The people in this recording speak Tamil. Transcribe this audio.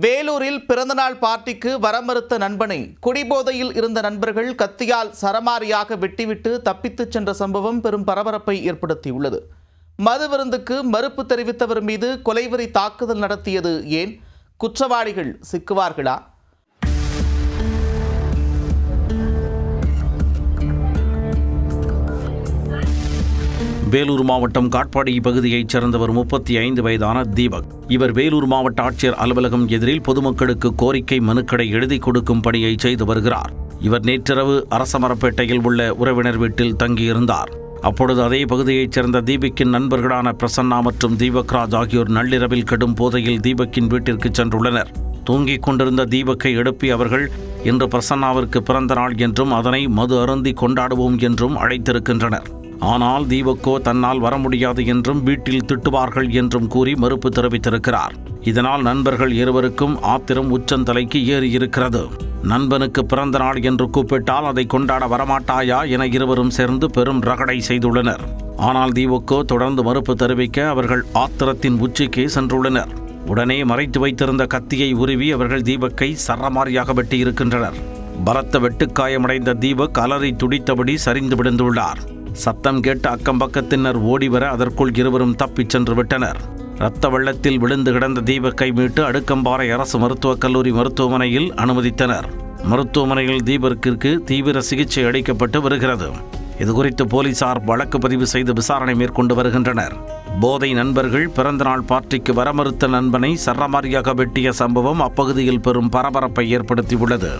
வேலூரில் பிறந்தநாள் பார்ட்டிக்கு வரமறுத்த நண்பனை குடிபோதையில் இருந்த நண்பர்கள் கத்தியால் சரமாரியாக வெட்டிவிட்டு தப்பித்துச் சென்ற சம்பவம் பெரும் பரபரப்பை ஏற்படுத்தியுள்ளது. மது விருந்துக்கு மறுப்பு தெரிவித்தவர் மீது கொலைவெறி தாக்குதல் நடத்தியது ஏன்? குற்றவாளிகள் சிக்குவார்களா? வேலூர் மாவட்டம் காட்பாடி பகுதியைச் சேர்ந்தவர் 35 வயதான தீபக். இவர் வேலூர் மாவட்ட ஆட்சியர் அலுவலகம் எதிரில் பொதுமக்களுக்கு கோரிக்கை மனுக்களை எழுதி கொடுக்கும் பணியை செய்து வருகிறார். இவர் நேற்றிரவு அரசமரப்பேட்டையில் உள்ள உறவினர் வீட்டில் தங்கியிருந்தார். அப்பொழுது அதே பகுதியைச் சேர்ந்த தீபக்கின் நண்பர்களான பிரசன்னா மற்றும் தீபக்ராஜ் ஆகியோர் நள்ளிரவில் கடும் போதையில் தீபக்கின் வீட்டிற்கு சென்றுள்ளனர். தூங்கிக் கொண்டிருந்த தீபக்கை எழுப்பி அவர்கள் இன்று பிரசன்னாவிற்கு பிறந்த நாள் என்றும் அதனை மது அருந்தி கொண்டாடுவோம் என்றும் அழைத்திருக்கின்றனர். ஆனால் தீபக்கோ தன்னால் வர முடியாது என்றும் வீட்டில் திட்டுவார்கள் என்றும் கூறி மறுப்பு தெரிவித்திருக்கிறார். இதனால் நண்பர்கள் இருவருக்கும் ஆத்திரம் உச்சந்தலைக்கு ஏறியிருக்கிறது. நண்பனுக்கு பிறந்த நாள் என்று கூப்பிட்டால் அதை கொண்டாட வரமாட்டாயா என இருவரும் சேர்ந்து பெரும் ரகடை செய்துள்ளனர். ஆனால் தீபக்கோ தொடர்ந்து மறுப்பு தெரிவிக்க அவர்கள் ஆத்திரத்தின் உச்சிக்கு சென்றுள்ளனர். உடனே மறைத்து வைத்திருந்த கத்தியை உருவி அவர்கள் தீபக்கை சரமாரியாக வெட்டியிருக்கின்றனர். பலத்த வெட்டுக்காயமடைந்த தீபக் அலறி துடித்தபடி சரிந்து விழுந்துள்ளார். சத்தம் கேட்டு அக்கம்பக்கத்தினர் ஓடிவர அதற்குள் இருவரும் தப்பிச் சென்று விட்டனர். இரத்த வெள்ளத்தில் விழுந்து கிடந்த தீபக்கை மீட்டு அடுக்கம்பாறை அரசு மருத்துவக் கல்லூரி மருத்துவமனையில் அனுமதித்தனர். மருத்துவமனையில் தீபக்கிற்கு தீவிர சிகிச்சை அளிக்கப்பட்டு வருகிறது. இதுகுறித்து போலீசார் வழக்கு பதிவு செய்து விசாரணை மேற்கொண்டு வருகின்றனர். போதை நண்பர்கள் பிறந்தநாள் பார்ட்டிக்கு வரமறுத்த நண்பனை சரமாரியாக வெட்டிய சம்பவம் அப்பகுதியில் பெரும் பரபரப்பை ஏற்படுத்தியுள்ளது.